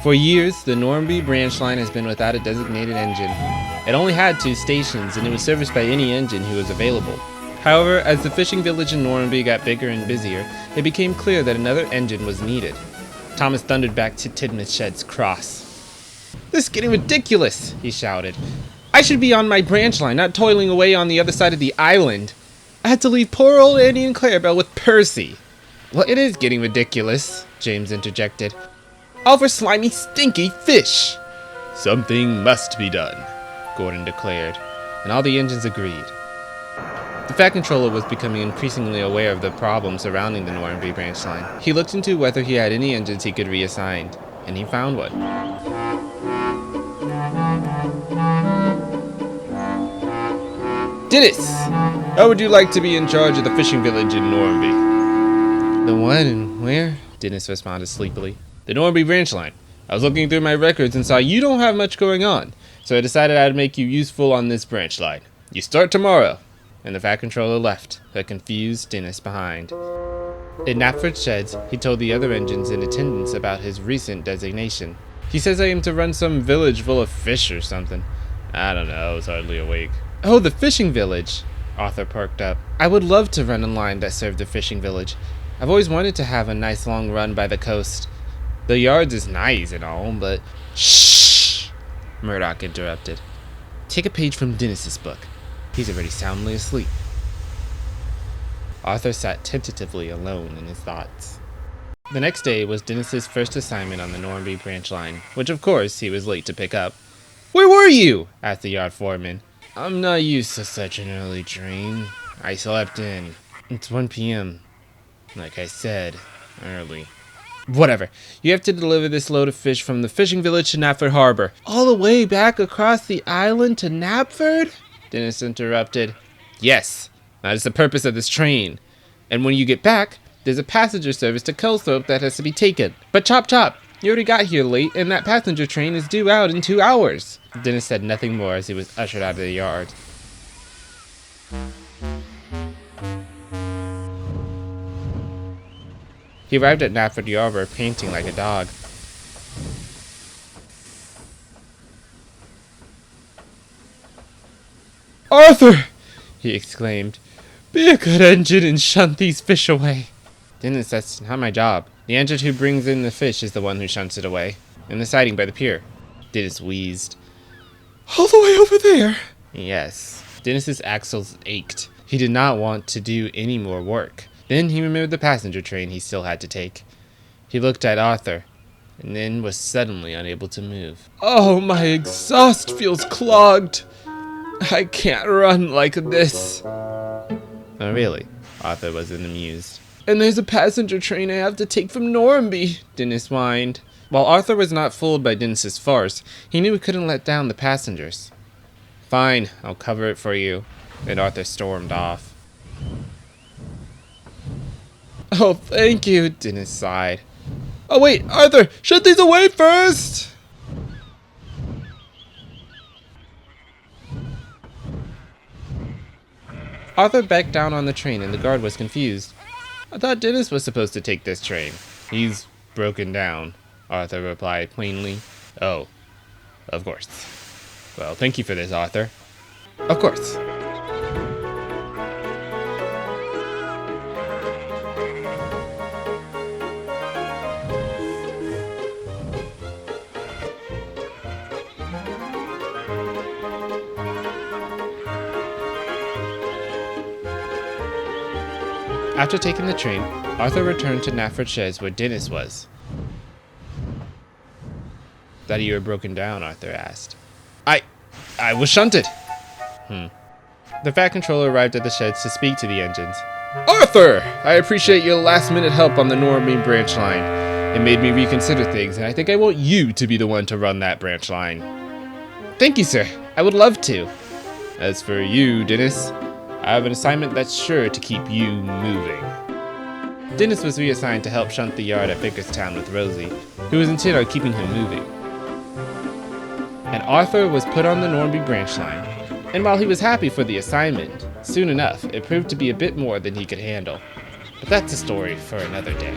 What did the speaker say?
For years, the Norramby Branchline has been without a designated engine. It only had 2 stations, and it was serviced by any engine who was available. However, as the fishing village in Norramby got bigger and busier, it became clear that another engine was needed. Thomas thundered back to Tidmouth Shed's cross. "This is getting ridiculous," he shouted. "I should be on my branch line, not toiling away on the other side of the island. I had to leave poor old Annie and Clarabelle with Percy." "Well, it is getting ridiculous," James interjected. "All for slimy, stinky fish." "Something must be done," Gordon declared, and all the engines agreed. The Fat Controller was becoming increasingly aware of the problems surrounding the Norramby Branchline. He looked into whether he had any engines he could reassign, and he found one. "Dennis, how would you like to be in charge of the fishing village in Norramby?" "The what and where?" Dennis responded sleepily. "The Norramby Branchline. I was looking through my records and saw you don't have much going on, so I decided I'd make you useful on this branch line. You start tomorrow." And the Fat Controller left, a confused Dennis behind. In Knapford Sheds, he told the other engines in attendance about his recent designation. "He says I am to run some village full of fish or something." "I don't know, I was hardly awake." "Oh, the fishing village!" Arthur perked up. "I would love to run a line that served the fishing village. I've always wanted to have a nice long run by the coast. The yards is nice and all, but—" "Shh!" Murdoch interrupted. "Take a page from Dennis's book. He's already soundly asleep." Arthur sat tentatively alone in his thoughts. The next day was Dennis's first assignment on the Norramby Branchline, which of course he was late to pick up. "Where were you?" asked the yard foreman. "I'm not used to such an early train. I slept in. It's 1 p.m. Like I said, early." "Whatever. You have to deliver this load of fish from the fishing village to Knapford Harbor." "All the way back across the island to Knapford?" Dennis interrupted. "Yes, that is the purpose of this train. And when you get back, there's a passenger service to Kelthorpe that has to be taken. But chop chop, you already got here late, and that passenger train is due out in 2 hours. Dennis said nothing more as he was ushered out of the yard. He arrived at Knapford Harbor panting like a dog. "Arthur!" he exclaimed. "Be a good engine and shunt these fish away." "Dennis, that's not my job. The engine who brings in the fish is the one who shunts it away. In the siding by the pier." Dennis wheezed. "All the way over there?" "Yes." Dennis's axles ached. He did not want to do any more work. Then he remembered the passenger train he still had to take. He looked at Arthur, and then was suddenly unable to move. "Oh, my exhaust feels clogged. I can't run like this." "Oh, really?" Arthur wasn't amused. "And there's a passenger train I have to take from Norramby," Dennis whined. While Arthur was not fooled by Dennis's farce, he knew he couldn't let down the passengers. "Fine, I'll cover it for you." And Arthur stormed off. "Oh, thank you," Dennis sighed. "Oh, wait, Arthur, shut these away first!" Arthur backed down on the train and the guard was confused. "I thought Dennis was supposed to take this train." "He's broken down," Arthur replied plainly. "Oh, of course. Well, thank you for this, Arthur." "Of course." After taking the train, Arthur returned to Knapford Sheds where Dennis was. "Thought you were broken down," Arthur asked. I was shunted." The Fat Controller arrived at the sheds to speak to the engines. "Arthur, I appreciate your last-minute help on the Norramby Branchline. It made me reconsider things, and I think I want you to be the one to run that branch line." "Thank you, sir. I would love to." "As for you, Dennis, I have an assignment that's sure to keep you moving." Dennis was reassigned to help shunt the yard at Bickerstown with Rosie, who was intent on keeping him moving. And Arthur was put on the Norramby Branchline, and while he was happy for the assignment, soon enough it proved to be a bit more than he could handle. But that's a story for another day.